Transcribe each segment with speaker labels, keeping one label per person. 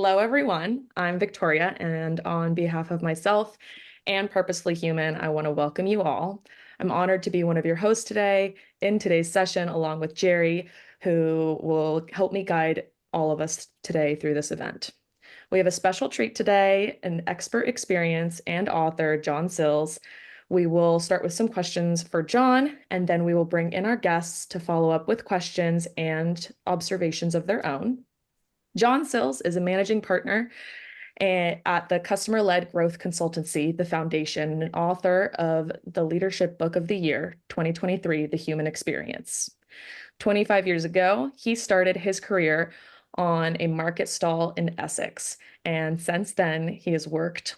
Speaker 1: Hello, everyone. I'm Victoria, and on behalf of myself and Purposefully Human, I want to welcome you all. I'm honored to be one of your hosts today in today's session, along with Jerry, who will help me guide all of us today through this event. We have a special treat today, an expert experience and author, John Sills. We will start with some questions for John, and then we will bring in our guests to follow up with questions and observations of their own. John Sills is a managing partner at the Customer-Led Growth Consultancy, the Foundation, and author of the Leadership Book of the Year, 2023, The Human Experience. 25 years ago, he started his career on a market stall in Essex, and since then, he has worked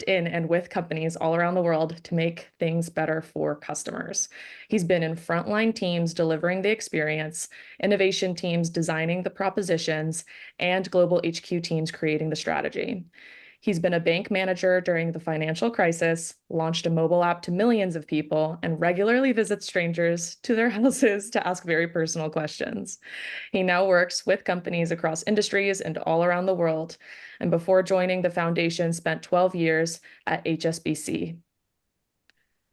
Speaker 1: in and with companies all around the world to make things better for customers. He's been in frontline teams delivering the experience, innovation teams designing the propositions, and global HQ teams creating the strategy. He's been a bank manager during the financial crisis, launched a mobile app to millions of people, and regularly visits strangers to their houses to ask very personal questions. He now works with companies across industries and all around the world, and before joining the foundation, spent 12 years at HSBC.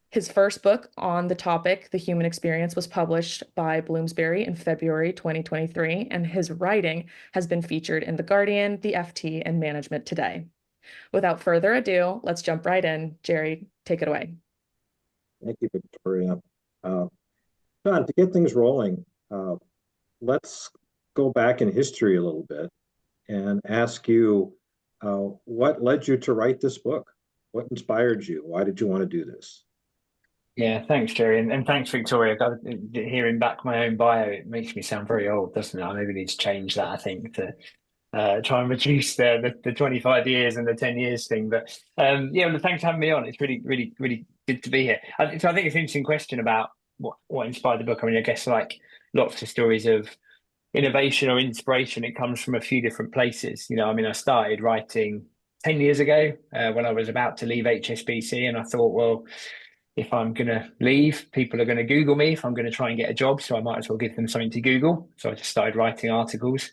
Speaker 1: His first book on the topic, The Human Experience, was published by Bloomsbury in February 2023, and his writing has been featured in The Guardian, The FT, and Management Today. Without further ado, let's jump right in. Jerry, take it away.
Speaker 2: Thank you, Victoria. John, to get things rolling, let's go back in history a little bit and ask you what led you to write this book? What inspired you? Why did you want to do this?
Speaker 3: Yeah, thanks, Jerry, and thanks, Victoria. Hearing back my own bio, it makes me sound very old, doesn't it? I maybe need to change that, I think, to try and reduce the 25 years and the 10 years thing. But yeah, well, thanks for having me on. It's really good to be here. So I think it's an interesting question about what inspired the book. I mean, I guess like lots of stories of innovation or inspiration, it comes from a few different places. I mean, I started writing 10 years ago when I was about to leave HSBC, and I thought, well, if I'm going to leave, people are going to Google me if I'm going to try and get a job. So I might as well give them something to Google. So I just started writing articles.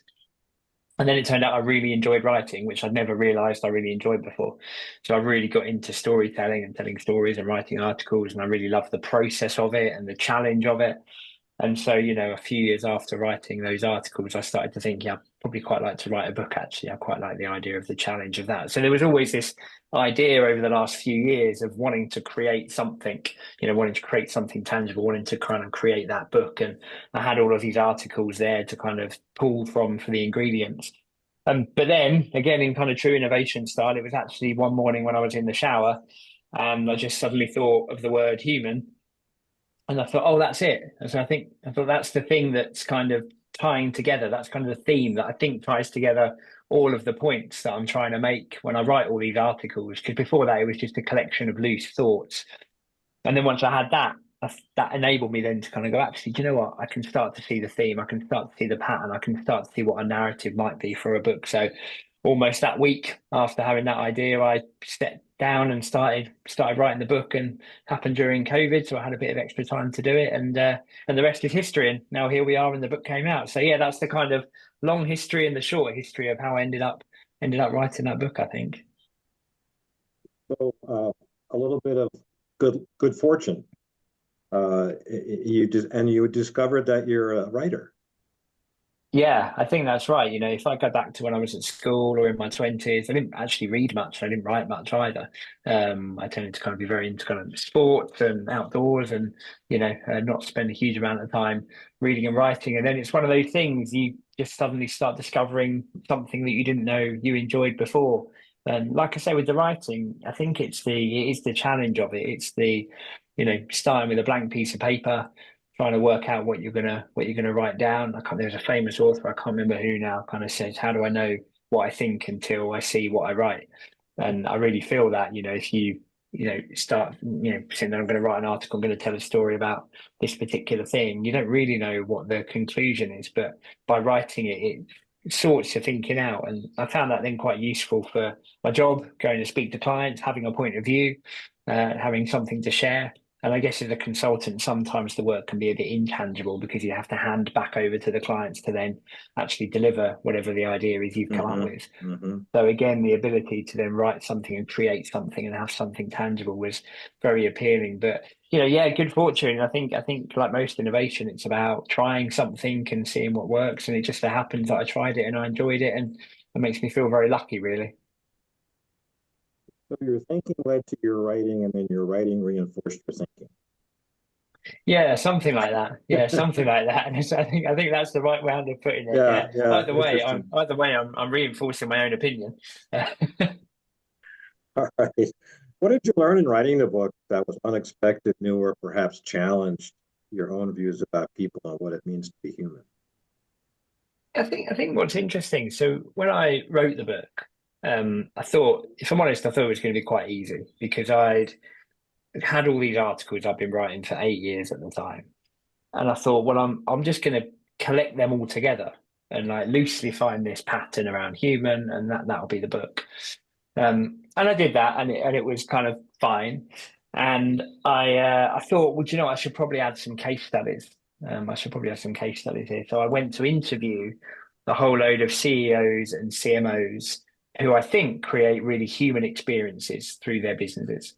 Speaker 3: And then it turned out I really enjoyed writing, which I'd never realized I really enjoyed before. So I really got into storytelling and telling stories and writing articles. And I really loved the process of it and the challenge of it. And so, a few years after writing those articles, I started to think, yeah, I'd probably quite like to write a book, actually. I quite like the idea of the challenge of that. So there was always this idea over the last few years of wanting to create something, wanting to create something tangible, wanting to kind of create that book. And I had all of these articles there to kind of pull from for the ingredients. But then, again, in kind of true innovation style, it was actually one morning when I was in the shower and I just suddenly thought of the word human. And I thought, oh, that's it. And so I thought that's the thing that's kind of tying together. That's kind of the theme that I think ties together all of the points that I'm trying to make when I write all these articles. Because before that, it was just a collection of loose thoughts. And then once I had that enabled me then to kind of go, actually, do you know what? I can start to see the theme. I can start to see the pattern. I can start to see what a narrative might be for a book. So almost that week after having that idea, I stepped down and started writing the book, and happened during COVID. So I had a bit of extra time to do it, and the rest is history. And now here we are, and the book came out. So yeah, that's the kind of long history and the short history of how I ended up writing that book, I think.
Speaker 2: So a little bit of good fortune. You discovered that you're a writer.
Speaker 3: Yeah, I think that's right. If I go back to when I was at school or in my 20s, I didn't actually read much. I didn't write much either. I tended to kind of be very into kind of sports and outdoors, and not spend a huge amount of time reading and writing. And then it's one of those things, you just suddenly start discovering something that you didn't know you enjoyed before. And like I say, with the writing, I think it is the challenge of it. It's the starting with a blank piece of paper, trying to work out what you're gonna write down. There's a famous author, I can't remember who now, kind of says, how do I know what I think until I see what I write? And I really feel that, if you start, saying that I'm going to write an article, I'm going to tell a story about this particular thing, you don't really know what the conclusion is, but by writing it sorts your thinking out. And I found that then quite useful for my job, going to speak to clients, having a point of view, having something to share. And I guess as a consultant, sometimes the work can be a bit intangible because you have to hand back over to the clients to then actually deliver whatever the idea is you've come up
Speaker 2: Mm-hmm.
Speaker 3: with.
Speaker 2: Mm-hmm.
Speaker 3: So again, the ability to then write something and create something and have something tangible was very appealing. But yeah, good fortune. I think like most innovation, it's about trying something and seeing what works. And it just so happens that I tried it and I enjoyed it, and it makes me feel very lucky, really.
Speaker 2: So your thinking led to your writing, and then your writing reinforced your thinking.
Speaker 3: Yeah, something like that. Yeah, something like that. And I think that's the right way of putting it.
Speaker 2: Yeah,
Speaker 3: Yeah.
Speaker 2: yeah,
Speaker 3: I'm
Speaker 2: interesting.
Speaker 3: either way, I'm reinforcing my own opinion.
Speaker 2: All right. What did you learn in writing the book that was unexpected, new, or perhaps challenged your own views about people and what it means to be human?
Speaker 3: I think what's interesting. So when I wrote the book, I thought, if I'm honest, I thought it was going to be quite easy because I'd had all these articles I've been writing for 8 years at the time, and I thought, well, I'm just going to collect them all together and like loosely find this pattern around human, and that'll be the book. And I did that, and it was kind of fine. And I thought, well, do you know, I should probably add some case studies. I should probably have some case studies here. So I went to interview a whole load of CEOs and CMOs who I think create really human experiences through their businesses.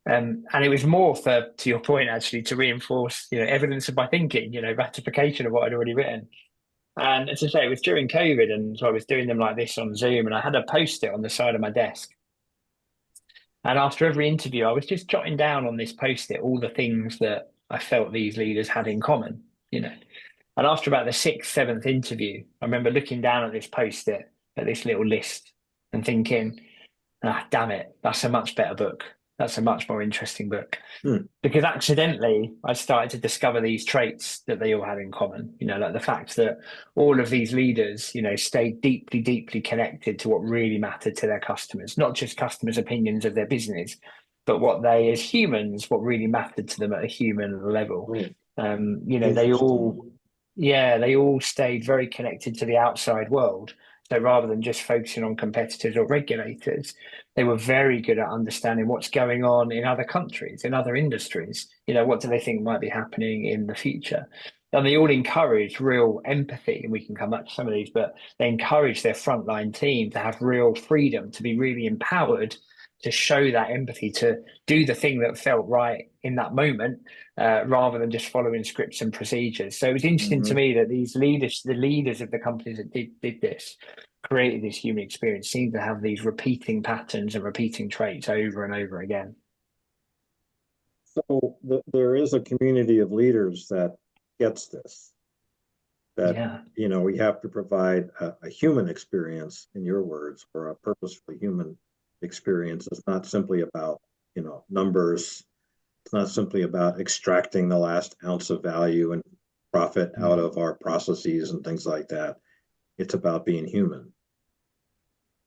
Speaker 3: And it was more for, to your point, actually, to reinforce, evidence of my thinking, ratification of what I'd already written. And as I say, it was during COVID, and so I was doing them like this on Zoom, and I had a post-it on the side of my desk. And after every interview, I was just jotting down on this post-it all the things that I felt these leaders had in common, you know. And after about the sixth, seventh interview, I remember looking down at this post-it, at this little list, and thinking, ah, damn it, that's a much better book. That's a much more interesting book.
Speaker 2: Hmm.
Speaker 3: Because accidentally, I started to discover these traits that they all had in common. Like the fact that all of these leaders, stayed deeply, deeply connected to what really mattered to their customers, not just customers' opinions of their business, but what they, as humans, what really mattered to them at a human level.
Speaker 2: Oh,
Speaker 3: They
Speaker 2: interesting.
Speaker 3: all, yeah, they all stayed very connected to the outside world. So rather than just focusing on competitors or regulators, they were very good at understanding what's going on in other countries, in other industries. What do they think might be happening in the future? And they all encourage real empathy, and we can come back to some of these, but they encourage their frontline team to have real freedom, to be really empowered, to show that empathy, to do the thing that felt right in that moment, rather than just following scripts and procedures. So it was interesting to
Speaker 2: Mm-hmm.
Speaker 3: me that these leaders, the leaders of the companies that did this, created this human experience, seem to have these repeating patterns and repeating traits over and over again.
Speaker 2: So there is a community of leaders that gets this, that,
Speaker 3: Yeah.
Speaker 2: we have to provide a human experience, in your words, or a purposefully human experience. It's not simply about, numbers. It's not simply about extracting the last ounce of value and profit out
Speaker 3: Mm.
Speaker 2: of our processes and things like that. It's about being human.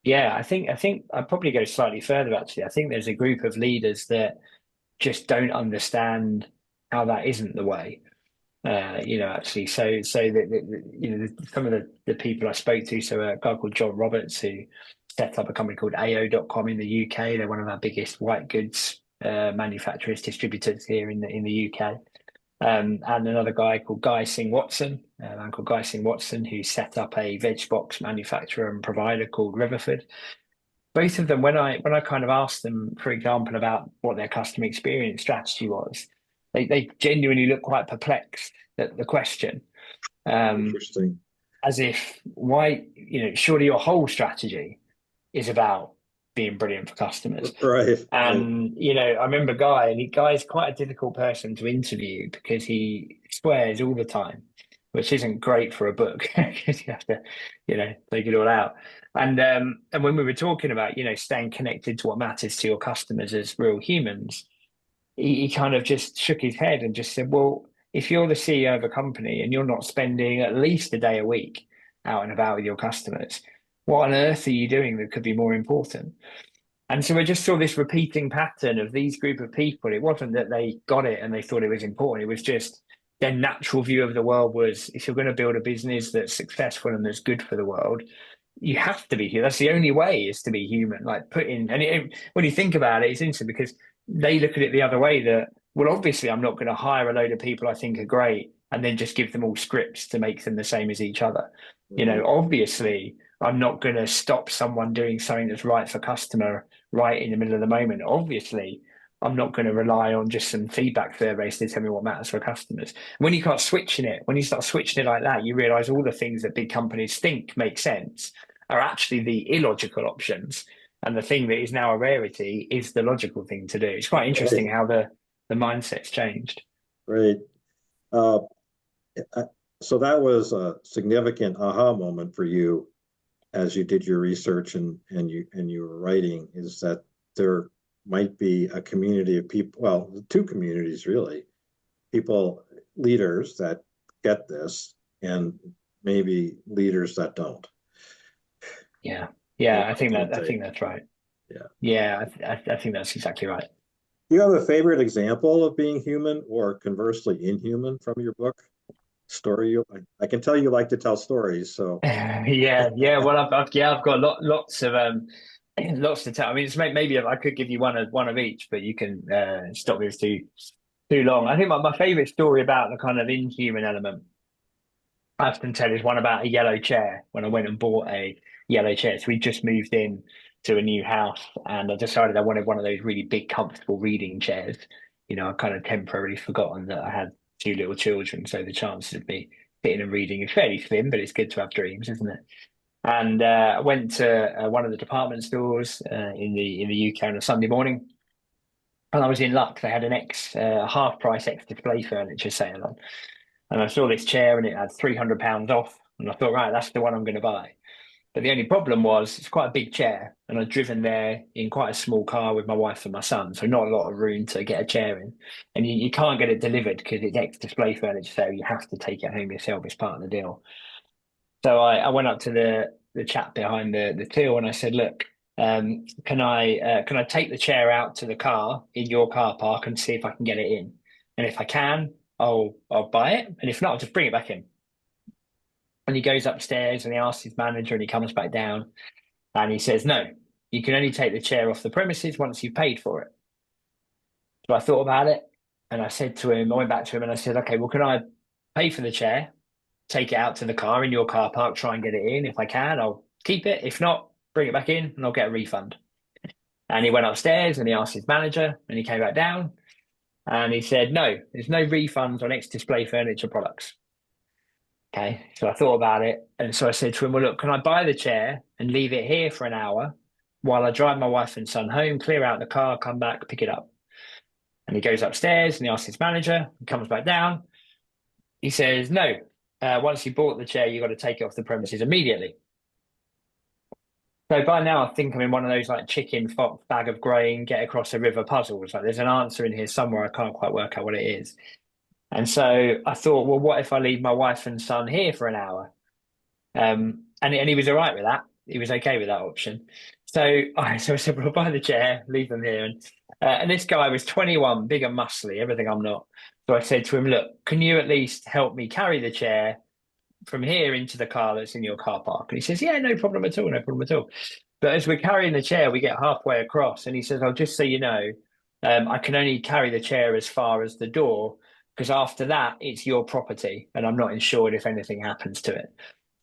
Speaker 3: Yeah, I think I'd probably go slightly further actually. I think there's a group of leaders that just don't understand how that isn't the way. Actually, so some of the people I spoke to, so a guy called John Roberts who set up a company called AO.com in the UK. They're one of our biggest white goods manufacturers, distributors here in the UK. And another guy called Guy Singh Watson, a man called Guy Singh Watson, who set up a veg box manufacturer and provider called Riverford. Both of them, when I kind of asked them, for example, about what their customer experience strategy was, they genuinely looked quite perplexed at the question. Um,
Speaker 2: Interesting.
Speaker 3: as if why, surely your whole strategy is about being brilliant for customers.
Speaker 2: Right, right.
Speaker 3: And I remember Guy, and Guy's quite a difficult person to interview because he swears all the time, which isn't great for a book because you have to, take it all out. And when we were talking about, staying connected to what matters to your customers as real humans, he kind of just shook his head and just said, well, if you're the CEO of a company and you're not spending at least a day a week out and about with your customers, what on earth are you doing that could be more important? And so I just saw this repeating pattern of these group of people. It wasn't that they got it and they thought it was important. It was just their natural view of the world was, if you're going to build a business that's successful and that's good for the world, you have to be here. That's the only way, is to be human. Like when you think about it, it's interesting because they look at it the other way, that well, obviously, I'm not going to hire a load of people I think are great and then just give them all scripts to make them the same as each other. You know,
Speaker 2: Right.
Speaker 3: obviously, I'm not going to stop someone doing something that's right for customer right in the middle of the moment. Obviously, I'm not going to rely on just some feedback surveys to tell me what matters for customers. When you start switching it, when you start switching it like that, you realize all the things that big companies think make sense are actually the illogical options. And the thing that is now a rarity is the logical thing to do. It's quite interesting
Speaker 2: Right.
Speaker 3: how the mindset's changed.
Speaker 2: Right. Uh, I- so that was a significant aha moment for you as you did your research and you were writing, is that there might be a community of people, well, two communities really, people, leaders that get this, and maybe leaders that don't.
Speaker 3: Yeah,
Speaker 2: Or
Speaker 3: yeah,
Speaker 2: don't
Speaker 3: I
Speaker 2: take.
Speaker 3: think that's right.
Speaker 2: Yeah.
Speaker 3: Yeah, I think that's exactly right.
Speaker 2: Do you have a favorite example of being human or conversely inhuman from your book? Story you, I can tell you like to tell stories, so
Speaker 3: Yeah, yeah. Well, I've got lots of lots to tell. I mean, it's maybe if I could give you one of each, but you can stop me if it's too long. I think my favorite story about the kind of inhuman element I often tell is one about a yellow chair when I went and bought a yellow chair. So we just moved in to a new house and I decided I wanted one of those really big, comfortable reading chairs. You know, I kind of temporarily forgotten that I had two little children. So the chances of me sitting and reading is fairly slim, but it's good to have dreams, isn't it? And I went to one of the department stores in the UK on a Sunday morning, and I was in luck. They had an half price ex display furniture sale on, and I saw this chair and it had £300 off, and I thought, right, that's the one I'm going to buy. But the only problem was it's quite a big chair, and I'd driven there in quite a small car with my wife and my son, so not a lot of room to get a chair in. And you can't get it delivered because it's ex display furniture, so you have to take it home yourself as part of the deal. So I went up to the chap behind the till and I said, look, can I take the chair out to the car in your car park and see if I can get it in? And if I can, I'll buy it. And if not, I'll just bring it back in. And he goes upstairs and he asks his manager and he comes back down and he says, no, you can only take the chair off the premises once you've paid for it. So I thought about it and I went back to him and I said, okay, well, can I pay for the chair, take it out to the car in your car park, try and get it in? If I can, I'll keep it. If not, bring it back in and I'll get a refund. And he went upstairs and he asked his manager and he came back down and he said, no, there's no refunds on ex-display furniture products. Okay. So I thought about it. And so I said to him, well, look, can I buy the chair and leave it here for an hour while I drive my wife and son home, clear out the car, come back, pick it up? And he goes upstairs and he asks his manager and comes back down. He says, no, once you bought the chair, you've got to take it off the premises immediately. So by now, I think I'm in one of those like chicken, fox, bag of grain, get across a river puzzles. Like there's an answer in here somewhere. I can't quite work out what it is. And so I thought, well, what if I leave my wife and son here for an hour? And he was all right with that. He was okay with that option. So I said, well, I'll buy the chair, leave them here. And this guy was 21, big and muscly, everything I'm not. So I said to him, look, can you at least help me carry the chair from here into the car that's in your car park? And he says, yeah, no problem at all, no problem at all. But as we're carrying the chair, we get halfway across, and he says, "Oh, just so you know, I can only carry the chair as far as the door because after that, it's your property, and I'm not insured if anything happens to it."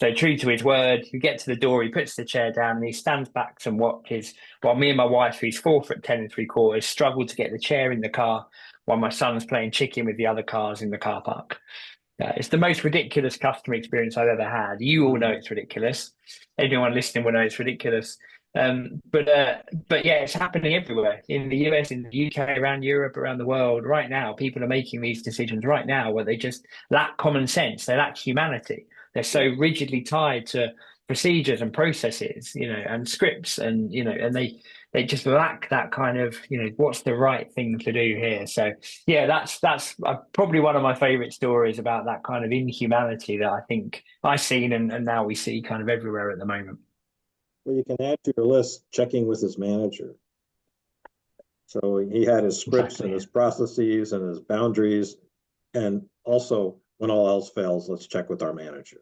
Speaker 3: So true to his word, we get to the door, he puts the chair down, and he stands back and watches while me and my wife, who's 4'10 3/4", struggle to get the chair in the car while my son's playing chicken with the other cars in the car park. It's the most ridiculous customer experience I've ever had. You all know it's ridiculous. Anyone listening will know it's ridiculous. But yeah, it's happening everywhere in the US, in the UK, around Europe, around the world. Right now, people are making these decisions right now where they just lack common sense. They lack humanity. They're so rigidly tied to procedures and processes, you know, and scripts, and you know, and they just lack that kind of, you know, what's the right thing to do here. So yeah, that's probably one of my favorite stories about that kind of inhumanity that I think I've seen and now we see kind of everywhere at the moment.
Speaker 2: well, you can add to your list checking with his manager. So he had his scripts and
Speaker 3: Exactly.
Speaker 2: his processes and his boundaries. And also, when all else fails, let's check with our manager.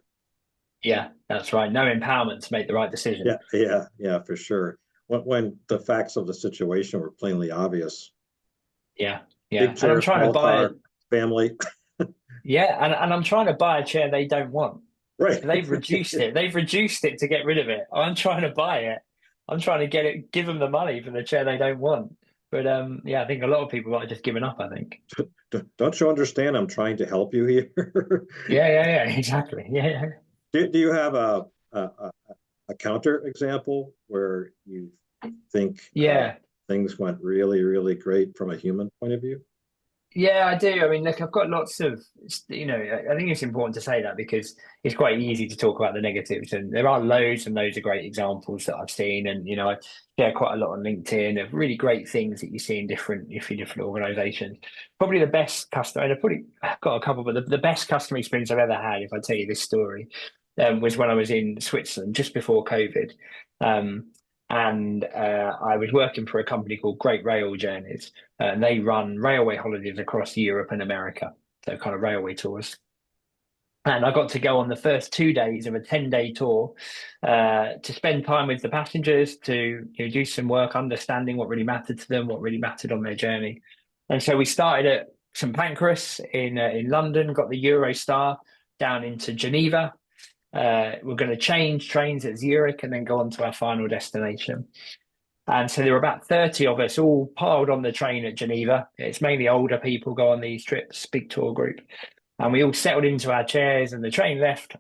Speaker 3: Yeah, that's right. No empowerment to make the right decision.
Speaker 2: Yeah, for sure. When the facts of the situation were plainly obvious.
Speaker 3: Yeah. Yeah.
Speaker 2: Big
Speaker 3: And I'm
Speaker 2: chair,
Speaker 3: trying to
Speaker 2: small
Speaker 3: buy,
Speaker 2: car, family.
Speaker 3: yeah, and I'm trying to buy a chair they don't want.
Speaker 2: Right.
Speaker 3: They've reduced it. They've reduced it to get rid of it. I'm trying to buy it. I'm trying to get it, give them the money for the chair they don't want. But yeah, I think a lot of people are just giving up, I think.
Speaker 2: Don't you understand? I'm trying to help you here.
Speaker 3: Yeah, yeah, yeah, exactly. Yeah, yeah.
Speaker 2: Do you have a, a counter example where you think
Speaker 3: Yeah.
Speaker 2: things went really, really great from a human point of view?
Speaker 3: Yeah, I do. I mean, look, I've got lots of, I think it's important to say that because it's quite easy to talk about the negatives, and there are loads and loads of great examples that I've seen, and I share quite a lot on LinkedIn of really great things that you see in different organisations. Probably the best customer, and I've probably got a couple, but the best customer experience I've ever had, if I tell you this story, was when I was in Switzerland just before COVID. Um, and I was working for a company called Great Rail Journeys, and they run railway holidays across Europe and America, so kind of railway tours. And I got to go on the first 2 days of a 10-day tour to spend time with the passengers, to do some work understanding what really mattered to them, what really mattered on their journey. And so we started at St Pancras in London, got the Eurostar down into Geneva. We're going to change trains at Zurich and then go on to our final destination. And so there were about 30 of us all piled on the train at Geneva. It's mainly older people go on these trips, big tour group. And we all settled into our chairs and the train left.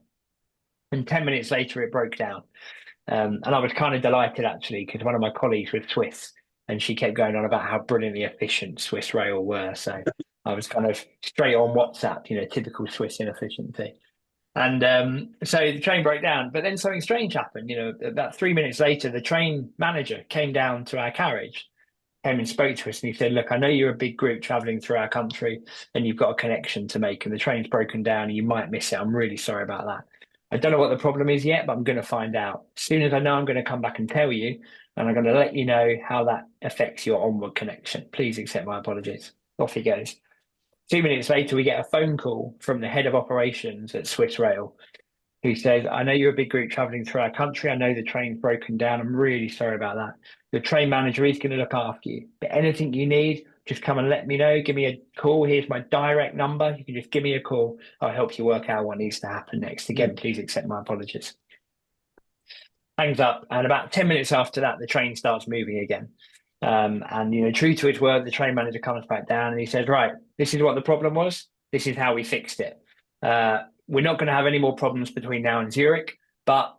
Speaker 3: And 10 minutes later, it broke down. And I was kind of delighted actually, because one of my colleagues was Swiss and she kept going on about how brilliantly efficient Swiss Rail were. So I was kind of straight on WhatsApp, typical Swiss inefficiency. And so the train broke down, but then something strange happened. About 3 minutes later, the train manager came down to our carriage, came and spoke to us, and he said, "Look, I know you're a big group traveling through our country, and you've got a connection to make, and the train's broken down, and you might miss it. I'm really sorry about that. I don't know what the problem is yet, but I'm going to find out. As soon as I know, I'm going to come back and tell you, and I'm going to let you know how that affects your onward connection. Please accept my apologies." Off he goes. 2 minutes later, we get a phone call from the head of operations at Swiss Rail, who says, "I know you're a big group traveling through our country. I know the train's broken down. I'm really sorry about that. The train manager is going to look after you. But anything you need, just come and let me know. Give me a call. Here's my direct number. You can just give me a call. I'll help you work out what needs to happen next. Again, please accept my apologies." Hangs up, and about 10 minutes after that, the train starts moving again. And true to his word, the train manager comes back down and he says, "Right, this is what the problem was. This is how we fixed it. We're not going to have any more problems between now and Zurich, but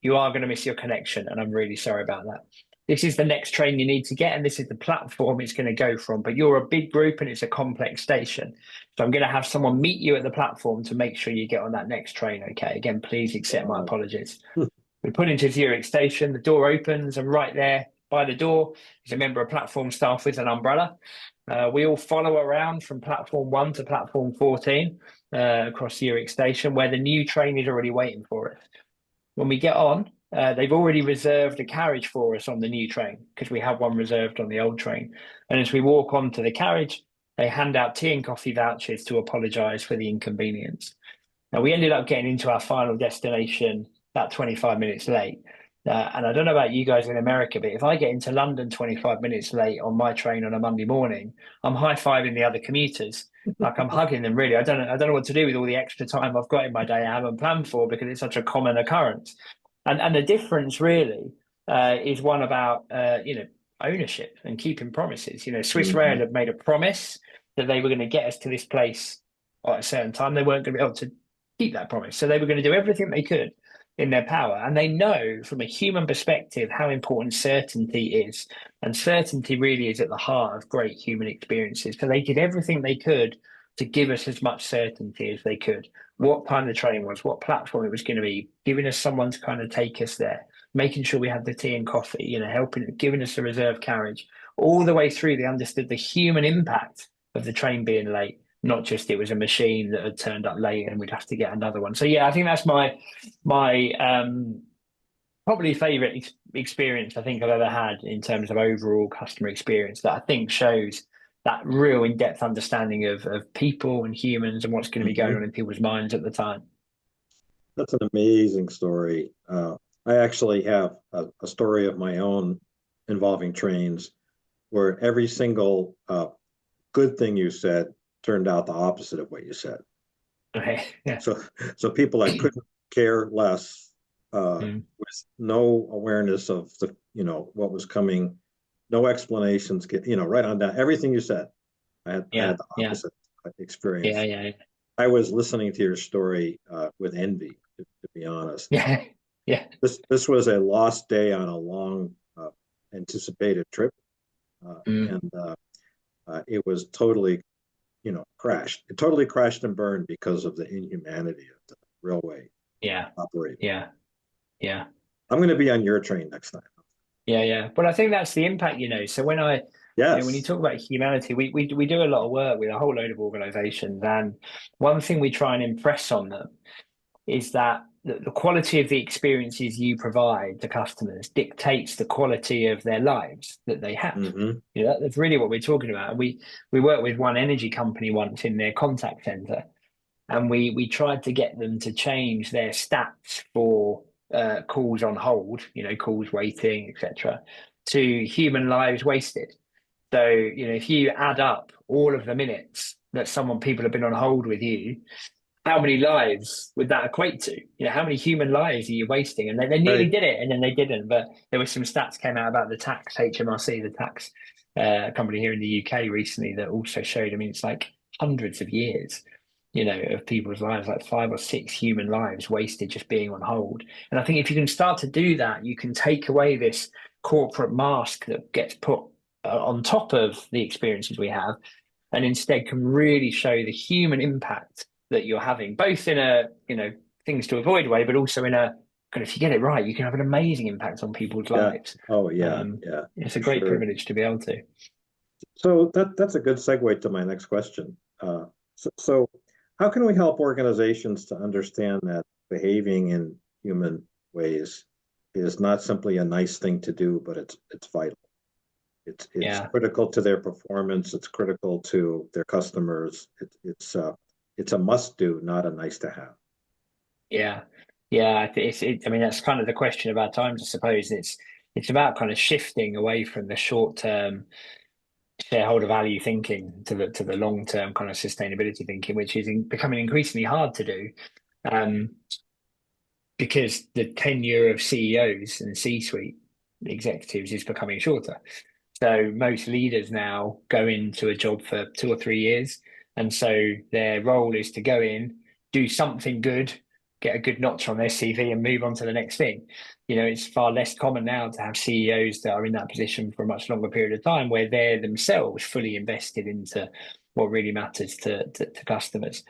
Speaker 3: you are going to miss your connection, and I'm really sorry about that. This is the next train you need to get, and this is the platform it's going to go from. But you're a big group and it's a complex station. So I'm going to have someone meet you at the platform to make sure you get on that next train. Okay. Again, please accept my apologies." We put into Zurich station, the door opens, and right there by the door is a member of platform staff with an umbrella. We all follow around from platform 1 to platform 14 across Zurich station, where the new train is already waiting for us. When we get on, they've already reserved a carriage for us on the new train because we have one reserved on the old train. And as we walk onto the carriage, they hand out tea and coffee vouchers to apologise for the inconvenience. Now, we ended up getting into our final destination about 25 minutes late. And I don't know about you guys in America, but if I get into London 25 minutes late on my train on a Monday morning, I'm high-fiving the other commuters. Like I'm hugging them, really. I don't know what to do with all the extra time I've got in my day I haven't planned for because it's such a common occurrence. And the difference really is one about ownership and keeping promises. Swiss Rail had made a promise that they were going to get us to this place at a certain time. They weren't going to be able to keep that promise. So they were going to do everything they could in their power. And they know from a human perspective how important certainty is. And certainty really is at the heart of great human experiences. So they did everything they could to give us as much certainty as they could. What time the train was, what platform it was going to be, giving us someone to kind of take us there, making sure we had the tea and coffee, giving us a reserved carriage. All the way through, they understood the human impact of the train being late, not just it was a machine that had turned up late and we'd have to get another one. So yeah, I think that's my probably favorite experience I think I've ever had in terms of overall customer experience, that I think shows that real in-depth understanding of people and humans and what's going to be going on in people's minds at the time.
Speaker 2: That's an amazing story. I actually have a story of my own involving trains where every single good thing you said turned out the opposite of what you said.
Speaker 3: Okay. Yeah.
Speaker 2: So people that couldn't care less, with no awareness of the, what was coming, no explanations, right on down. Everything you said, I had
Speaker 3: Yeah.
Speaker 2: the
Speaker 3: Yeah.
Speaker 2: opposite experience.
Speaker 3: Yeah. Yeah.
Speaker 2: I was listening to your story with envy, to be honest.
Speaker 3: Yeah. Yeah.
Speaker 2: This was a lost day on a long anticipated trip, and it was totally, crashed. It totally crashed and burned because of the inhumanity of the railway
Speaker 3: Yeah.
Speaker 2: operator.
Speaker 3: Yeah. Yeah.
Speaker 2: I'm going to be on your train next time.
Speaker 3: Yeah, yeah. But I think that's the impact, So when you
Speaker 2: Yes.
Speaker 3: talk about humanity, we do a lot of work with a whole load of organizations, and one thing we try and impress on them is that the quality of the experiences you provide to customers dictates the quality of their lives that they have.
Speaker 2: Mm-hmm.
Speaker 3: That's really what we're talking about. And we worked with one energy company once in their contact center, and we tried to get them to change their stats for calls on hold, calls waiting, etc., to human lives wasted. So, if you add up all of the minutes that people have been on hold with you, how many lives would that equate to? How many human lives are you wasting? And they nearly
Speaker 2: Right.
Speaker 3: did it, and then they didn't. But there were some stats came out about the tax HMRC, the tax company here in the UK recently, that also showed. I mean, it's like hundreds of years, of people's lives, like 5 or 6 human lives wasted just being on hold. And I think if you can start to do that, you can take away this corporate mask that gets put on top of the experiences we have, and instead can really show the human impact that you're having, both in a, things to avoid way, but also in a kind of, if you get it right, you can have an amazing impact on people's
Speaker 2: Yeah.
Speaker 3: lives.
Speaker 2: Oh, yeah. Yeah.
Speaker 3: It's a great privilege to be able to.
Speaker 2: So that's a good segue to my next question. So how can we help organizations to understand that behaving in human ways is not simply a nice thing to do, but it's vital. It's critical to their performance. It's critical to their customers. It's a must do, not a nice to have.
Speaker 3: Yeah, yeah. I mean, that's kind of the question about times, I suppose. It's about kind of shifting away from the short term shareholder value thinking to the long term kind of sustainability thinking, which is becoming increasingly hard to do, because the tenure of CEOs and C-suite executives is becoming shorter. So most leaders now go into a job for 2 or 3 years, and so their role is to go in, do something good, get a good notch on their CV, and move on to the next thing. It's far less common now to have CEOs that are in that position for a much longer period of time, where they're themselves fully invested into what really matters to customers.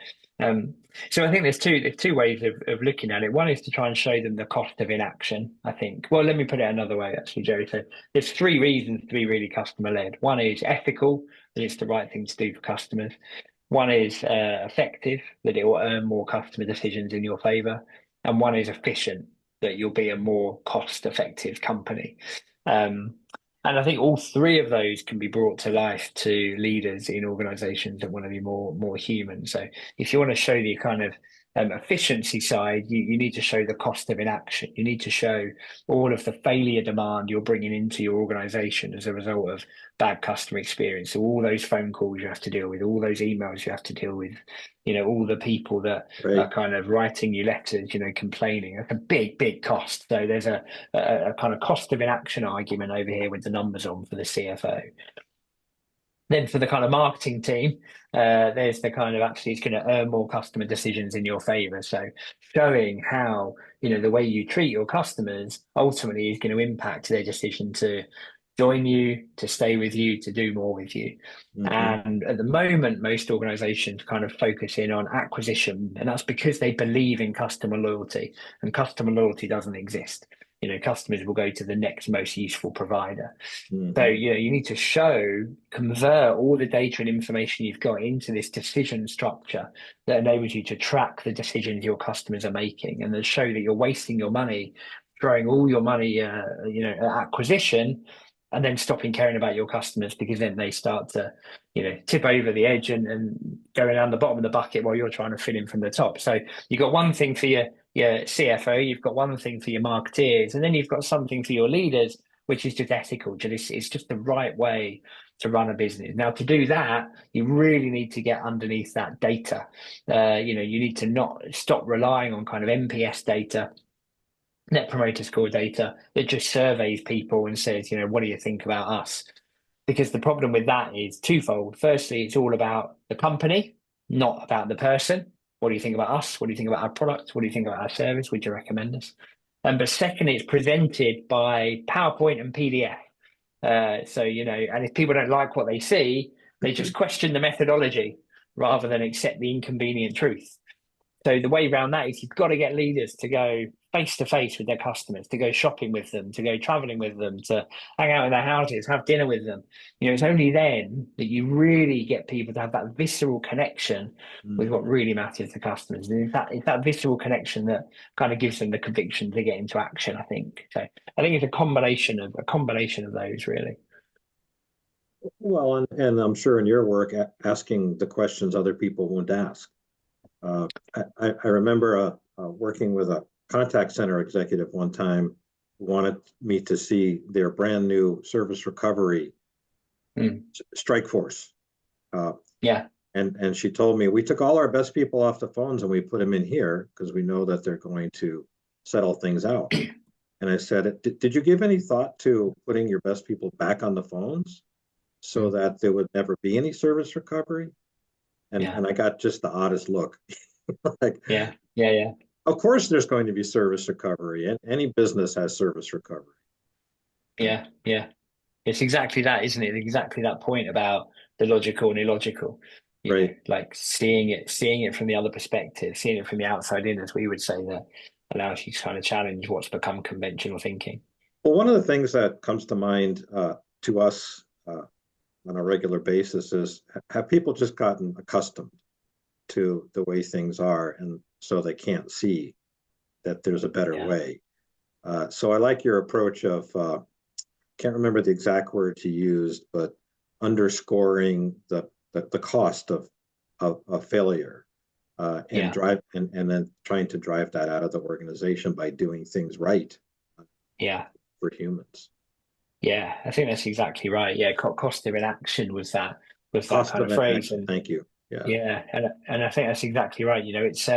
Speaker 3: So I think there's two ways of looking at it. One is to try and show them the cost of inaction, I think. Well, let me put it another way, actually, Jerry. So there's 3 reasons to be really customer led. One is ethical, that it's the right thing to do for customers. One is effective, that it will earn more customer decisions in your favor. And one is efficient, that you'll be a more cost effective company. And I think all 3 of those can be brought to life to leaders in organizations that want to be more human. So if you want to show the kind of efficiency side, you need to show the cost of inaction. You need to show all of the failure demand you're bringing into your organization as a result of bad customer experience. So all those phone calls you have to deal with, all those emails you have to deal with, all the people that are kind of writing you letters, complaining. That's a big cost. So there's a kind of cost of inaction argument over here with the numbers on for the CFO. Then for the kind of marketing team, there's the kind of actually it's going to earn more customer decisions in your favor. So showing how, the way you treat your customers ultimately is going to impact their decision to join you, to stay with you, to do more with you.
Speaker 2: Mm-hmm.
Speaker 3: And at the moment, most organizations kind of focus in on acquisition, and that's because they believe in customer loyalty, and customer loyalty doesn't exist. Customers will go to the next most useful provider.
Speaker 2: Mm-hmm.
Speaker 3: So, you need to convert all the data and information you've got into this decision structure that enables you to track the decisions your customers are making, and then show that you're wasting your money, throwing all your money, at acquisition, and then stopping caring about your customers, because then they start to, tip over the edge and go down the bottom of the bucket while you're trying to fill in from the top. So you've got one thing for your CFO, you've got one thing for your marketeers, and then you've got something for your leaders, which is just ethical. It's just the right way to run a business. Now, to do that, you really need to get underneath that data. You need to not stop relying on kind of NPS data, Net Promoter Score data that just surveys people and says, what do you think about us? Because the problem with that is twofold. Firstly, it's all about the company, not about the person. What do you think about us? What do you think about our product? What do you think about our service? Would you recommend us? But secondly, it's presented by PowerPoint and PDF. And if people don't like what they see, they just question the methodology rather than accept the inconvenient truth. So the way around that is you've got to get leaders to go face to face with their customers, to go shopping with them, to go traveling with them, to hang out in their houses, have dinner with them. It's only then that you really get people to have that visceral connection with what really matters to customers. And it's that visceral connection that kind of gives them the conviction to get into action, I think. So I think it's a combination of those, really.
Speaker 2: Well, and I'm sure in your work, asking the questions other people won't ask. I remember working with a contact center executive one time who wanted me to see their brand new service recovery strike force. And she told me, we took all our best people off the phones and we put them in here because we know that they're going to settle things out. And I said, did you give any thought to putting your best people back on the phones so that there would never be any service recovery? And I got just the oddest look. Of course there's going to be service recovery, and any business has service recovery.
Speaker 3: Yeah. It's exactly that, isn't it? Exactly that point about the logical and illogical.
Speaker 2: Right.
Speaker 3: Like seeing it from the other perspective, seeing it from the outside in, as we would say, that allows you to kind of challenge what's become conventional thinking.
Speaker 2: Well, one of the things that comes to mind to us on a regular basis is, have people just gotten accustomed to the way things are, and so they can't see that there's a better way? So I like your approach of, can't remember the exact words you used, but underscoring the cost of failure, and then trying to drive that out of the organization by doing things right. For humans.
Speaker 3: Yeah, I think that's exactly right. Yeah, cost of inaction was that
Speaker 2: Cost
Speaker 3: kind of phrase.
Speaker 2: And thank you.
Speaker 3: Yeah, and I think that's exactly right. It's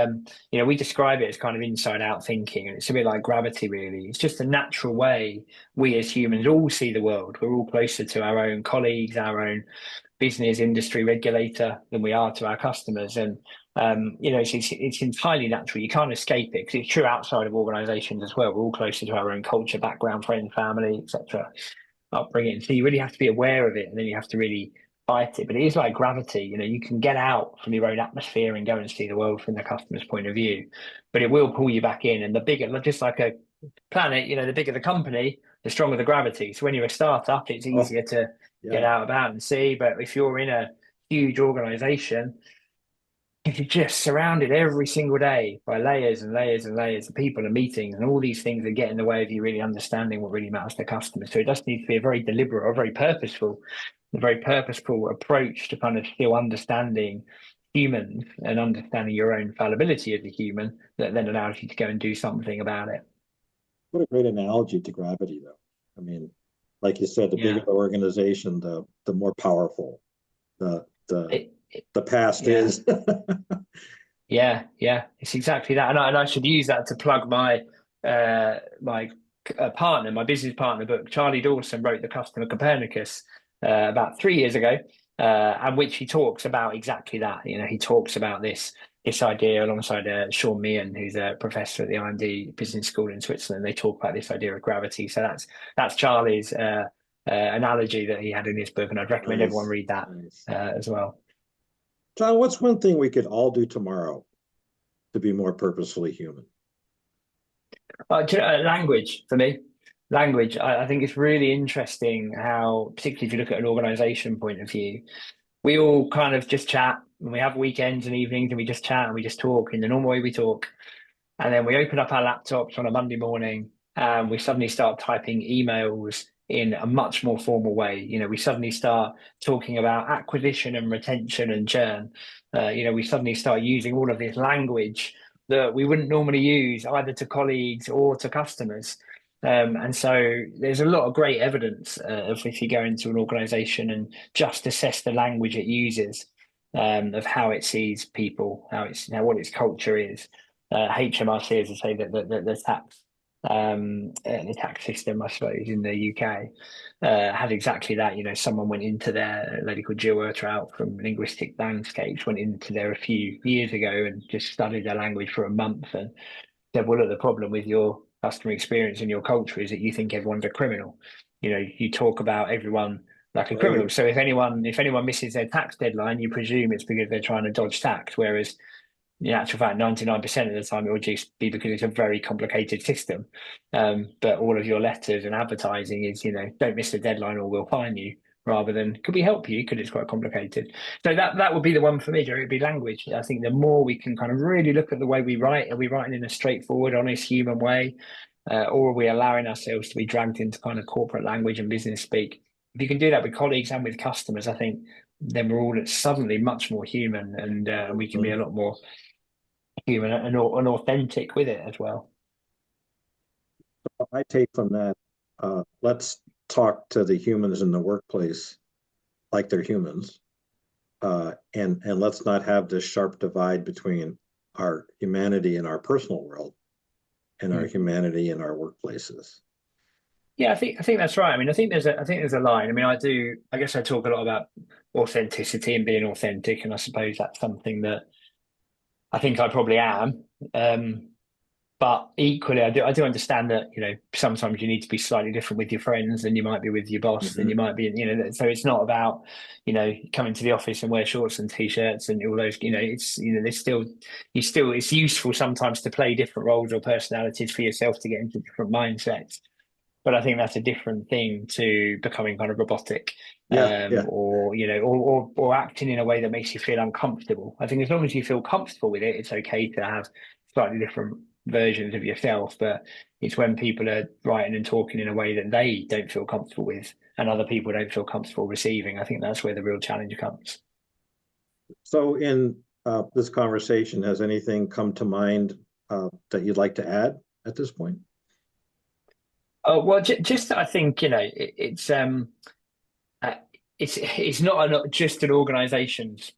Speaker 3: we describe it as kind of inside out thinking, and it's a bit like gravity, really. It's just a natural way we as humans all see the world. We're all closer to our own colleagues, our own business industry regulator than we are to our customers. And it's entirely natural. You can't escape it, because it's true outside of organizations as well. We're all closer to our own culture, background, friends, family, etc. upbringing. So you really have to be aware of it, and then you have to really fight it. But it is like gravity. You can get out from your own atmosphere and go and see the world from the customer's point of view, but it will pull you back in. And the bigger, just like a planet, the bigger the company, the stronger the gravity. So when you're a startup, it's easier to get out about and see. But if you're in a huge organization, if you're just surrounded every single day by layers and layers and layers of people and meetings and all these things that get in the way of you really understanding what really matters to customers. So it does need to be a very deliberate or very purposeful approach to kind of still understanding humans and understanding your own fallibility as a human, that then allows you to go and do something about it.
Speaker 2: What a great analogy to gravity, though. I mean, like you said, the bigger the organization, the more powerful the past is.
Speaker 3: Yeah, it's exactly that. And I should use that to plug my partner, my business partner book. Charlie Dawson wrote The Customer Copernicus about 3 years ago, and which he talks about exactly that. He talks about this idea alongside Sean Meehan, who's a professor at the IMD Business School in Switzerland. They talk about this idea of gravity. So that's Charlie's analogy that he had in his book, and I'd recommend everyone read that as well.
Speaker 2: John, what's one thing we could all do tomorrow to be more purposefully human?
Speaker 3: Language, for me. Language. I think it's really interesting how, particularly if you look at an organization point of view, we all kind of just chat, and we have weekends and evenings, and we just chat and we just talk in the normal way we talk. And then we open up our laptops on a Monday morning and we suddenly start typing emails in a much more formal way. We suddenly start talking about acquisition and retention and churn. We suddenly start using all of this language that we wouldn't normally use either to colleagues or to customers. And so there's a lot of great evidence of if you go into an organization and just assess the language it uses, of how it sees people, what its culture is. HMRC, as I say, the tax system, I suppose, in the UK had exactly that. You know, someone went into there, a lady called Jill Ertrout from Linguistic Landscapes, went into there a few years ago and just studied their language for a month and said, well, look, the problem with your customer experience and your culture is that you think everyone's a criminal. You know, you talk about everyone like a
Speaker 2: Right.
Speaker 3: criminal. So if anyone misses their tax deadline, you presume it's because they're trying to dodge tax. Whereas in actual fact, 99% of the time it will just be because it's a very complicated system. But all of your letters and advertising is, you know, don't miss the deadline or we'll fine you, rather than could we help you because it's quite complicated. So that would be the one for me, Jerry. It'd be language. I think the more we can kind of really look at the way we write, are we writing in a straightforward, honest, human way? Or are we allowing ourselves to be dragged into kind of corporate language and business speak? If you can do that with colleagues and with customers, I think then we're all suddenly much more human and we can be a lot more human and authentic with it as well.
Speaker 2: I take from that, let's talk to the humans in the workplace like they're humans, and let's not have this sharp divide between our humanity in our personal world and our humanity in our workplaces.
Speaker 3: Yeah, I think that's right. I mean, I think there's a line. I mean, I guess I talk a lot about authenticity and being authentic, and I suppose that's something that I think I probably am. But equally, I do understand that, you know, sometimes you need to be slightly different with your friends than you might be with your boss, than
Speaker 2: Mm-hmm.
Speaker 3: you might be, you know, so it's not about, you know, coming to the office and wear shorts and t-shirts and all those, you know, it's, you know, it's useful sometimes to play different roles or personalities for yourself to get into different mindsets. But I think that's a different thing to becoming kind of robotic,
Speaker 2: Yeah, yeah.
Speaker 3: or you know, or acting in a way that makes you feel uncomfortable. I think as long as you feel comfortable with it, it's okay to have slightly different versions of yourself. But it's when people are writing and talking in a way that they don't feel comfortable with, and other people don't feel comfortable receiving. I think that's where the real challenge comes.
Speaker 2: So in this conversation, has anything come to mind that you'd like to add at this point?
Speaker 3: Oh well, just I think, you know, uh, it's not just an organization's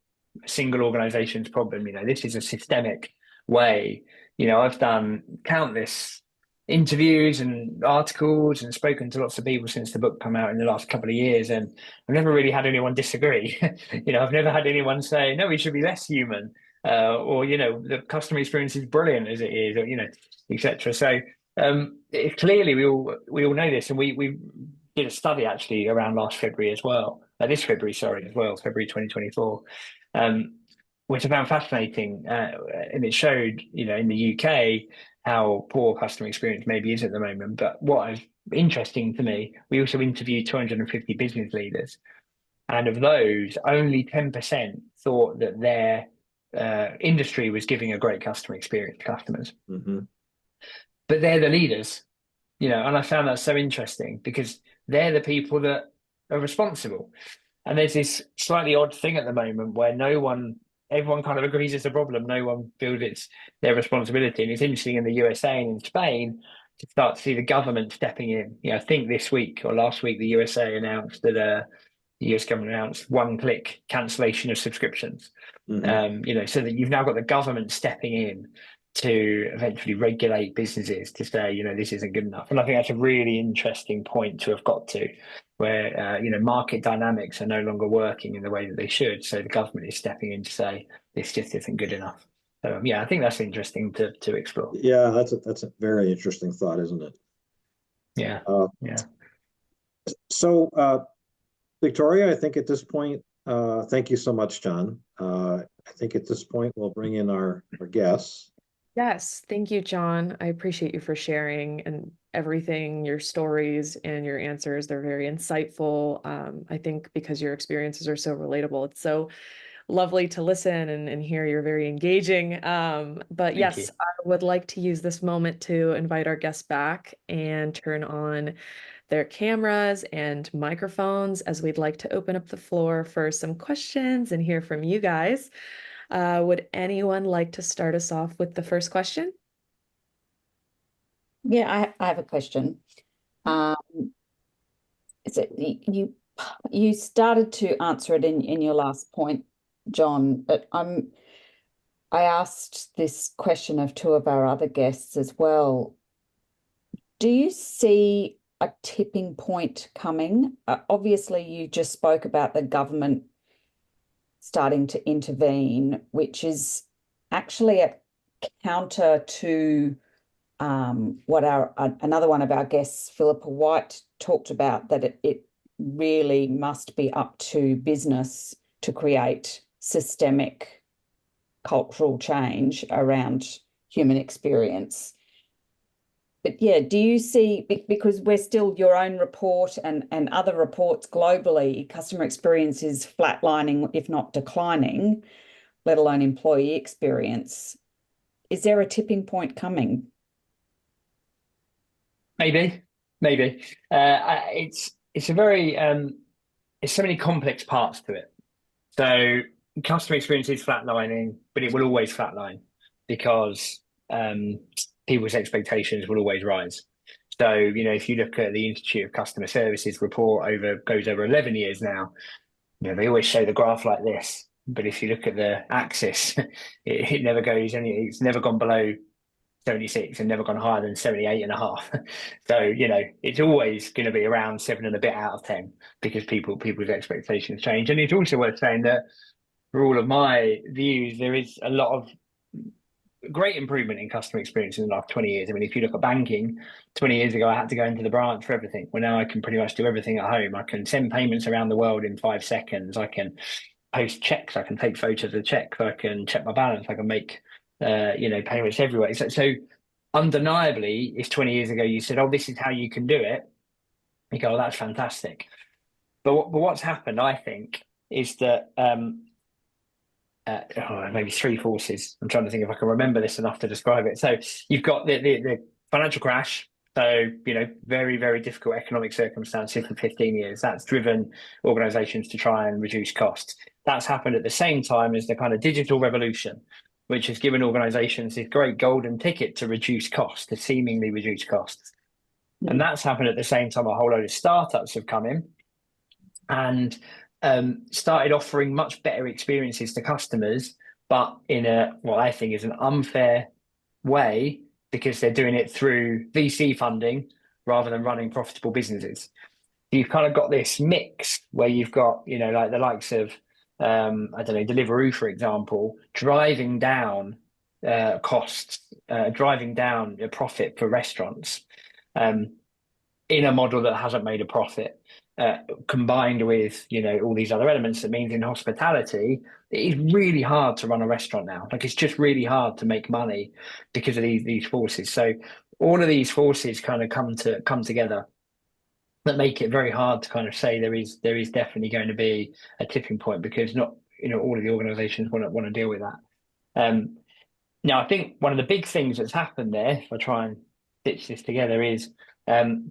Speaker 3: a single organization's problem. You know, this is a systemic way. You know, I've done countless interviews and articles and spoken to lots of people since the book came out in the last couple of years, and I've never really had anyone disagree. You know, I've never had anyone say no, we should be less human, or you know, the customer experience is brilliant as it is, or you know, etc. So clearly, we all know this, and we did a study actually around last February as well. This February, sorry, as well, February 2024, um, which I found fascinating. And it showed, you know, in the UK how poor customer experience maybe is at the moment. But what is interesting to me, we also interviewed 250 business leaders. And of those, only 10% thought that their industry was giving a great customer experience to customers.
Speaker 2: Mm-hmm.
Speaker 3: But they're the leaders, you know, and I found that so interesting because they're the people that are responsible. And there's this slightly odd thing at the moment where everyone kind of agrees it's a problem. No one feels it's their responsibility. And it's interesting in the USA and in Spain to start to see the government stepping in. You know, I think this week or last week, the USA announced that the US government announced one-click cancellation of subscriptions.
Speaker 2: Mm-hmm.
Speaker 3: You know, so that you've now got the government stepping in to eventually regulate businesses to say, you know, this isn't good enough. And I think that's a really interesting point to have got to, where you know, market dynamics are no longer working in the way that they should. So the government is stepping in to say this just isn't good enough. So yeah, I think that's interesting to explore.
Speaker 2: Yeah, that's a very interesting thought, isn't it?
Speaker 3: Yeah,
Speaker 2: Uh,
Speaker 3: yeah.
Speaker 2: so, Viktoria, I think at this point, thank you so much, John. I think at this point we'll bring in our guests.
Speaker 1: Yes, thank you, John. I appreciate you for sharing and everything, your stories and your answers. They're very insightful. I think because your experiences are so relatable, it's so lovely to listen and hear. You're very engaging. But
Speaker 3: Thank you.
Speaker 1: yes, I would like to use this moment to invite our guests back and turn on their cameras and microphones as we'd like to open up the floor for some questions and hear from you guys. Would anyone like to start us off with the first question?
Speaker 4: Yeah, I have a question. Um, is it you started to answer it in your last point, John, but I asked this question of two of our other guests as well. Do you see a tipping point coming? Obviously, you just spoke about the government starting to intervene, which is actually a counter to what another one of our guests, Philippa White, talked about, that it really must be up to business to create systemic cultural change around human experience. But yeah, do you see, because we're still, your own report and other reports globally, customer experience is flatlining, if not declining, let alone employee experience. Is there a tipping point coming?
Speaker 3: Maybe. It's a very it's so many complex parts to it. So customer experience is flatlining, but it will always flatline because people's expectations will always rise. So, if you look at the Institute of Customer Services report goes over 11 years now, they always show the graph like this. But if you look at the axis, it never goes it's never gone below 76 and never gone higher than 78 and a half. So, it's always going to be around 7 and a bit out of 10 because people's expectations change. And it's also worth saying that for all of my views, there is a lot of great improvement in customer experience in the last 20 years. I mean, if you look at banking, 20 years ago, I had to go into the branch for everything. Well, now I can pretty much do everything at home. I can send payments around the world in 5 seconds. I can post checks. I can take photos of checks. I can check my balance. I can make, payments everywhere. So undeniably, if 20 years ago you said, oh, this is how you can do it, you go, oh, that's fantastic. But what's happened, I think, is that maybe three forces. I'm trying to think if I can remember this enough to describe it. So you've got the financial crash. So, very, very difficult economic circumstances for 15 years. That's driven organizations to try and reduce costs. That's happened at the same time as the kind of digital revolution, which has given organizations this great golden ticket to reduce costs, to seemingly reduce costs. And that's happened at the same time a whole load of startups have come in and started offering much better experiences to customers, but in what I think is an unfair way because they're doing it through VC funding rather than running profitable businesses. You've kind of got this mix where you've got, like the likes of, Deliveroo, for example, driving down costs, driving down the profit for restaurants in a model that hasn't made a profit. Combined with all these other elements, that means in hospitality it is really hard to run a restaurant now. Like, it's just really hard to make money because of these forces. So all of these forces kind of come together that make it very hard to kind of say there is definitely going to be a tipping point, because not all of the organizations want to deal with that. Now I think one of the big things that's happened there, if I try and stitch this together, is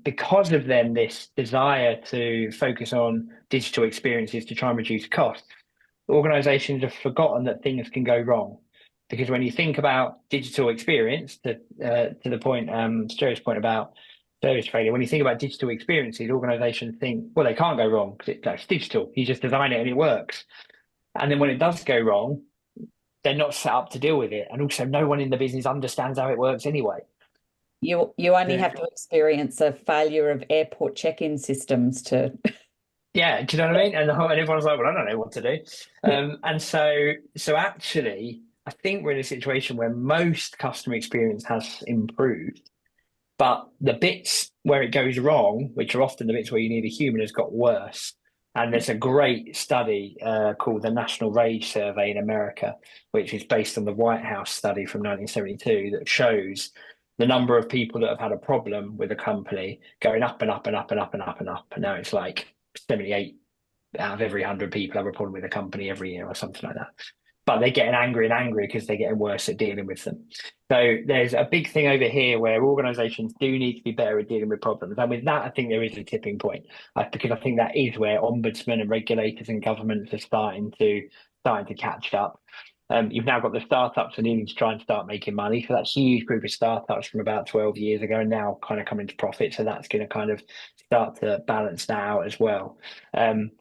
Speaker 3: because of then this desire to focus on digital experiences to try and reduce costs, organizations have forgotten that things can go wrong. Because when you think about digital experience, to the point, Stuart's point about service failure, when you think about digital experiences, organizations think, well, they can't go wrong because it's digital. You just design it and it works. And then when it does go wrong, they're not set up to deal with it. And also no one in the business understands how it works anyway.
Speaker 4: You only have to experience a failure of airport check-in systems to.
Speaker 3: Yeah, do you know what I mean? And everyone's like, well, I don't know what to do. And so actually, I think we're in a situation where most customer experience has improved, but the bits where it goes wrong, which are often the bits where you need a human, has got worse. And there's a great study called the National Rage Survey in America, which is based on the White House study from 1972, that shows the number of people that have had a problem with a company going up and up and up and up and up and up. And now it's like 78 out of every 100 people have a problem with a company every year or something like that. But they're getting angry and angry because they're getting worse at dealing with them. So there's a big thing over here where organizations do need to be better at dealing with problems. And with that, I think there is a tipping point, because I think that is where ombudsmen and regulators and governments are starting to catch up. You've now got the startups are needing to try and start making money. So that huge group of startups from about 12 years ago are now kind of coming to profit. So that's going to kind of start to balance that out as well. And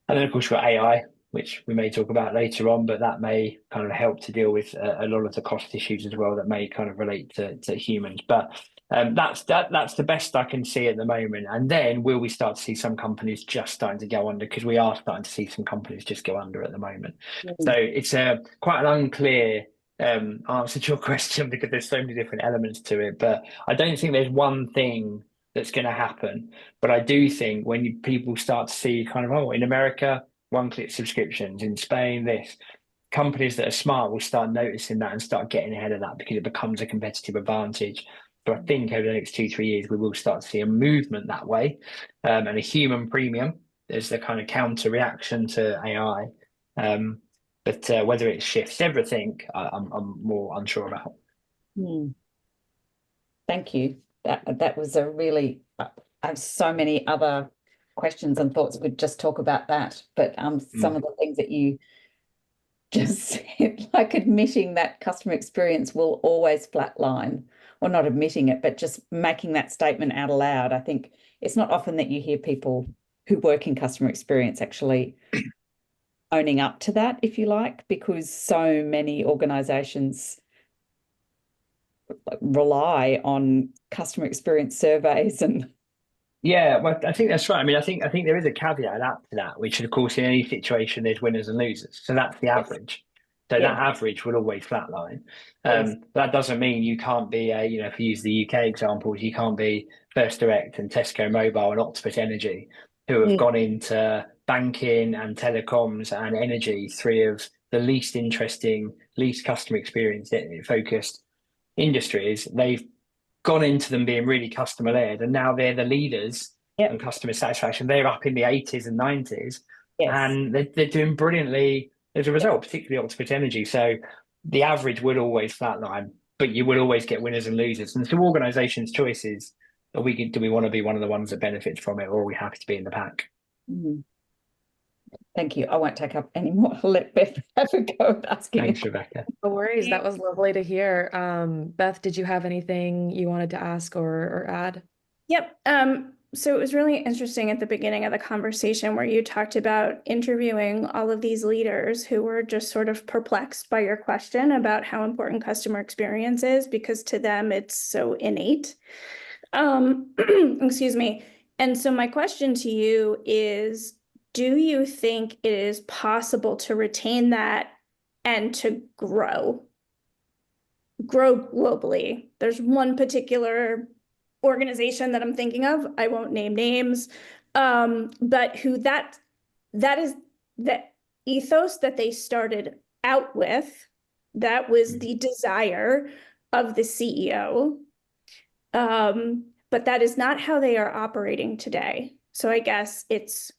Speaker 3: then, of course, we've got AI, which we may talk about later on, but that may kind of help to deal with a lot of the cost issues as well that may kind of relate to humans. But that's the best I can see at the moment. And then will we start to see some companies just starting to go under? Because we are starting to see some companies just go under at the moment. So it's quite an unclear answer to your question because there's so many different elements to it. But I don't think there's one thing that's going to happen. But I do think when people start to see kind of, oh, in America, one-click subscriptions, in Spain, this, companies that are smart will start noticing that and start getting ahead of that because it becomes a competitive advantage. So I think over the next 2-3 years, we will start to see a movement that way, and a human premium as the kind of counter reaction to AI. But whether it shifts everything, I'm more unsure about.
Speaker 4: Thank you. That was a really, I have so many other questions and thoughts. We'd just talk about that, but some of the things that you just said, like admitting that customer experience will always flatline, or not admitting it, but just making that statement out aloud. I think it's not often that you hear people who work in customer experience actually owning up to that, if you like, because so many organizations rely on customer experience surveys and
Speaker 3: well, I think that's right. I mean, I think there is a caveat to that, which of course in any situation there's winners and losers. So that's the average. So that average will always flatline. That doesn't mean you can't be if you use the UK examples, you can't be First Direct and Tesco Mobile and Octopus Energy, who have gone into banking and telecoms and energy, three of the least interesting, least customer experience focused industries. They've gone into them being really customer led, and now they're the leaders in customer satisfaction. They're up in the 80s and 90s, and they're doing brilliantly as a result, particularly Octopus Energy. So the average would always flatline, but you would always get winners and losers. And so organizations' choices, do we want to be one of the ones that benefits from it, or are we happy to be in the pack?
Speaker 4: Thank you. I won't take up any more. Let Beth have a go at asking.
Speaker 3: Thanks, Rebecca.
Speaker 1: No worries. That was lovely to hear. Beth, did you have anything you wanted to ask or add?
Speaker 5: Yep. So it was really interesting at the beginning of the conversation where you talked about interviewing all of these leaders who were just sort of perplexed by your question about how important customer experience is, because to them it's so innate. Excuse me. And so my question to you is, do you think it is possible to retain that and to grow globally? There's one particular organization that I'm thinking of, I won't name names, but who that is the ethos that they started out with, that was the desire of the CEO, but that is not how they are operating today. So I guess it's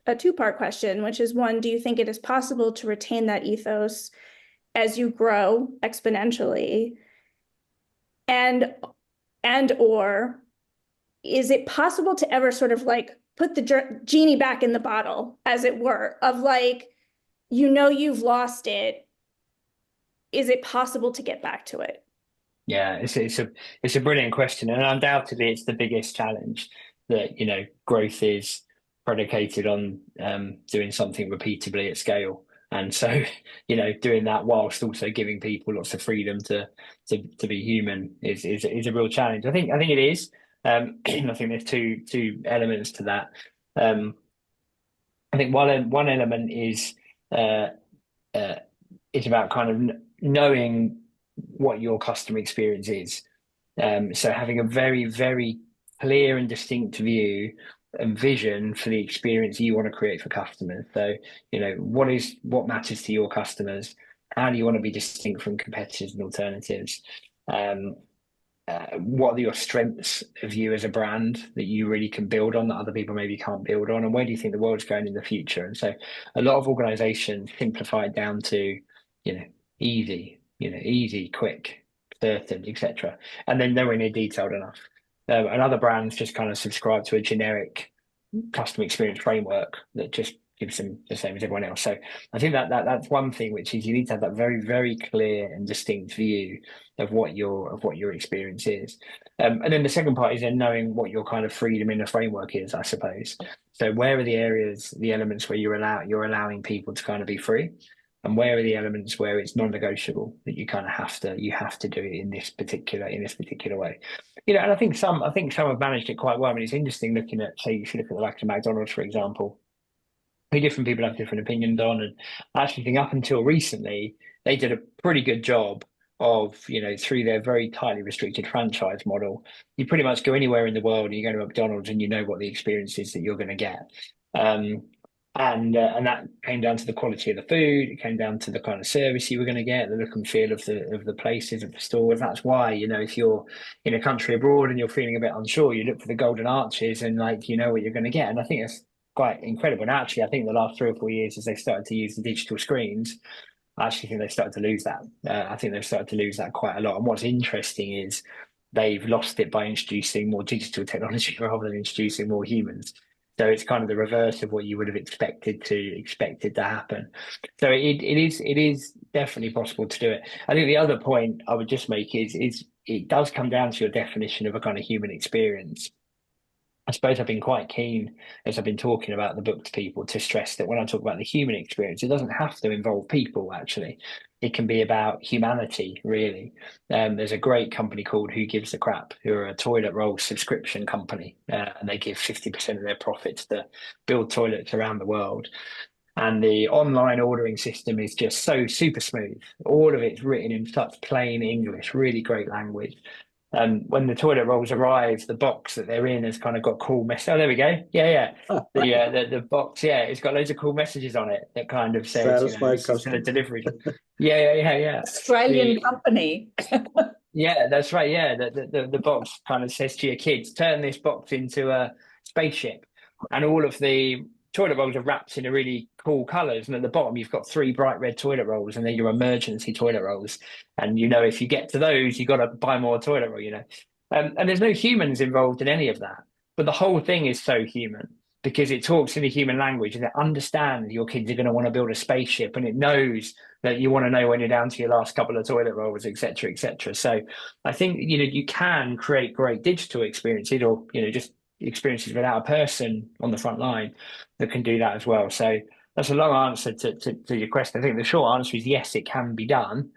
Speaker 5: a two-part question, which is, one, do you think it is possible to retain that ethos as you grow exponentially? And or is it possible to ever sort of like put the genie back in the bottle, as it were, of like, you've lost it. Is it possible to get back to it?
Speaker 3: Yeah, it's a brilliant question, and undoubtedly it's the biggest challenge, that growth is predicated on doing something repeatably at scale. And so, doing that whilst also giving people lots of freedom to be human is a real challenge. I think it is. I think there's two elements to that. I think one element is it's about kind of knowing what your customer experience is. So having a very, very clear and distinct view and vision for the experience you want to create for customers. So, what matters to your customers? How do you want to be distinct from competitors and alternatives? What are your strengths of you as a brand that you really can build on that other people maybe can't build on? And where do you think the world's going in the future? And so a lot of organizations simplify it down to, easy, quick, certain, etc. And then nowhere near detailed enough. And other brands just kind of subscribe to a generic customer experience framework that just gives them the same as everyone else. So I think that's one thing, which is you need to have that very, very clear and distinct view of what your experience is. And then the second part is then knowing what your kind of freedom in the framework is, I suppose. So where are the areas, the elements where you're allowing people to kind of be free? And where are the elements where it's non-negotiable that you kind of have to do it in this particular way? And I think some have managed it quite well. I mean, it's interesting looking at, say, if you look at the likes of McDonald's, for example, who different people have different opinions on. And I actually think up until recently, they did a pretty good job of, through their very tightly restricted franchise model. You pretty much go anywhere in the world and you go to McDonald's and you know what the experience is that you're going to get. And that came down to the quality of the food. It came down to the kind of service you were going to get, the look and feel of the places, of the stores. That's why, if you're in a country abroad and you're feeling a bit unsure, you look for the golden arches and what you're going to get. And I think that's quite incredible. And actually, I think the last 3 or 4 years, as they started to use the digital screens, I actually think they've started to lose that. I think they've started to lose that quite a lot. And what's interesting is they've lost it by introducing more digital technology rather than introducing more humans. So it's kind of the reverse of what you would have expected to happen. So it is definitely possible to do it. I think the other point I would just make is it does come down to your definition of a kind of human experience. I suppose I've been quite keen, as I've been talking about the book to people, to stress that when I talk about the human experience, it doesn't have to involve people, actually. It can be about humanity, really. There's a great company called Who Gives a Crap, who are a toilet roll subscription company, and they give 50% of their profits to build toilets around the world. And the online ordering system is just so super smooth. All of it's written in such plain English, really great language. When the toilet rolls arrive, the box that they're in has kind of got cool message. Oh, there we go. Yeah. The box, it's got loads of cool messages on it that kind of says,
Speaker 2: Satisfied
Speaker 3: this is for the
Speaker 2: customer.
Speaker 3: delivery. Yeah.
Speaker 4: Australian company.
Speaker 3: Yeah, that's right. Yeah, the box kind of says to your kids, turn this box into a spaceship, and all of the toilet rolls are wrapped in a really cool colours, and at the bottom you've got 3 bright red toilet rolls, and they're your emergency toilet rolls. And if you get to those, you've got to buy more toilet roll. And there's no humans involved in any of that, but the whole thing is so human because it talks in the human language, and it understands your kids are going to want to build a spaceship, and it knows that you want to know when you're down to your last couple of toilet rolls, etc., etc. So I think you can create great digital experiences, or just experiences without a person on the front line that can do that as well. So that's a long answer to your question. I think the short answer is yes, it can be done.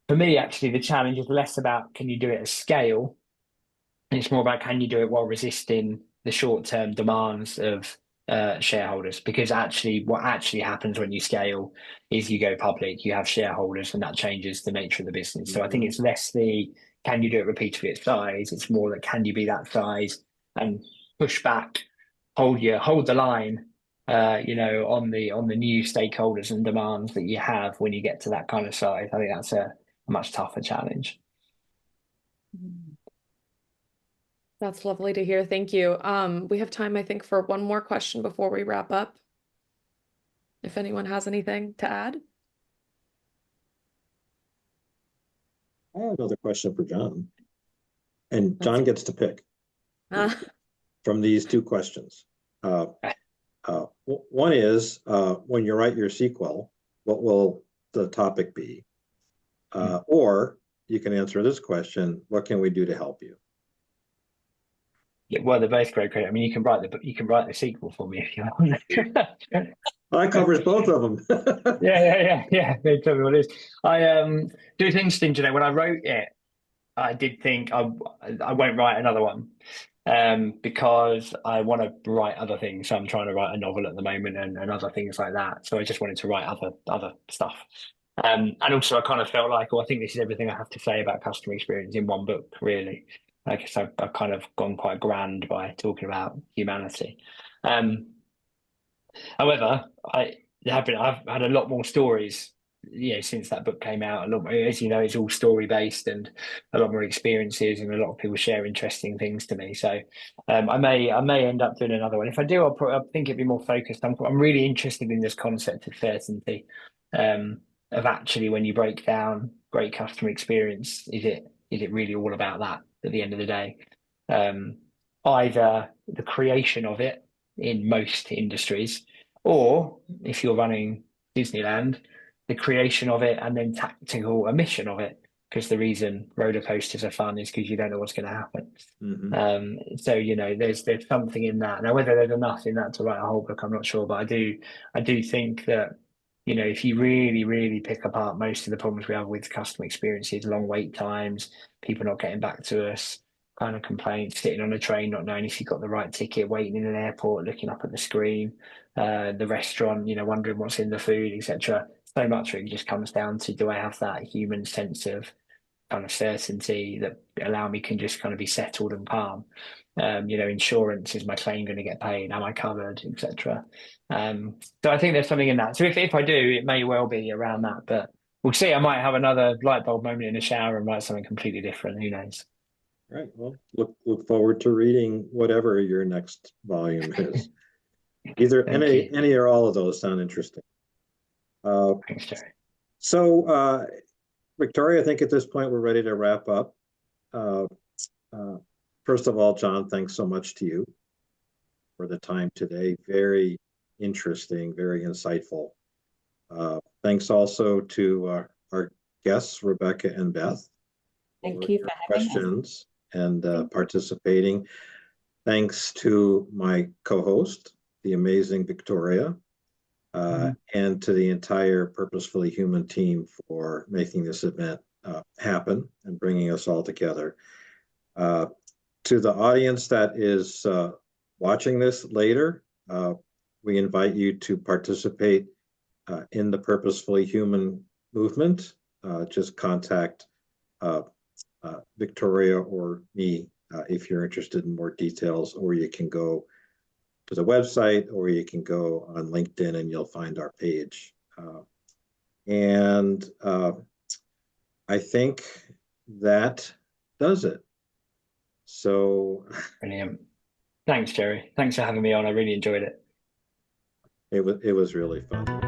Speaker 3: For me, actually, the challenge is less about can you do it at scale, and it's more about can you do it while resisting the short-term demands of shareholders, because what actually happens when you scale is you go public, you have shareholders, and that changes the nature of the business. So I think it's less the can you do it repeatedly at size, it's more that can you be that size and push back, hold the line, on the new stakeholders and demands that you have when you get to that kind of size. I think that's a much tougher challenge.
Speaker 1: That's lovely to hear. Thank you. We have time, I think, for one more question before we wrap up. If anyone has anything to add.
Speaker 2: I have another question for John. And John gets to pick from these 2 questions. One is, when you write your sequel, what will the topic be? Or you can answer this question, what can we do to help you?
Speaker 3: Yeah, well, they're both great. I mean, you can write the sequel for me if you want.
Speaker 2: That covers both of them.
Speaker 3: Yeah. They tell me what it is. I do it's interesting, when I wrote it, I did think I won't write another one because I want to write other things. So I'm trying to write a novel at the moment and other things like that. So I just wanted to write other stuff. And also I kind of felt like, I think this is everything I have to say about customer experience in one book, really. I guess I've kind of gone quite grand by talking about humanity. However, I've had a lot more stories, since that book came out. A lot more, as you know, it's all story based and a lot more experiences, and a lot of people share interesting things to me. So I may end up doing another one. If I do, I think it'd be more focused. I'm really interested in this concept of certainty, of actually when you break down great customer experience, is it really all about that at the end of the day? Either the creation of it in most industries, Or if you're running Disneyland, the creation of it and then tactical omission of it. Because the reason roller coasters are fun is because you don't know what's going to happen. So there's something in that. Now, whether there's enough in that to write a whole book, I'm not sure, but I do think that if you really, really pick apart most of the problems we have with customer experiences, long wait times, people not getting back to us, kind of complaints, sitting on a train, not knowing if you got the right ticket, waiting in an airport, looking up at the screen, the restaurant, wondering what's in the food, etc. So much of it just comes down to, do I have that human sense of kind of certainty that allow me can just kind of be settled and calm? Insurance, is my claim going to get paid? Am I covered, etc. So I think there's something in that. So if I do, it may well be around that, but we'll see. I might have another light bulb moment in the shower and write something completely different. Who knows?
Speaker 2: Right. Well, look forward to reading whatever your next volume is. Either any or all of those sound interesting.
Speaker 3: Thanks, Jerry.
Speaker 2: So, Viktoria, I think at this point we're ready to wrap up. First of all, John, thanks so much to you for the time today. Very interesting, very insightful. Thanks also to our guests, Rebecca and Beth.
Speaker 4: Thank you for having us.
Speaker 2: Questions and participating. Thanks to my co-host, the amazing Viktoria, and to the entire Purposefully Human team for making this event happen and bringing us all together. To the audience that is watching this later, we invite you to participate in the Purposefully Human movement. Just contact Viktoria or me if you're interested in more details, or you can go to the website, or you can go on LinkedIn and you'll find our page. And I think that does it. So
Speaker 3: brilliant. Thanks, Jerry. Thanks for having me on. I really enjoyed it.
Speaker 2: It was really fun.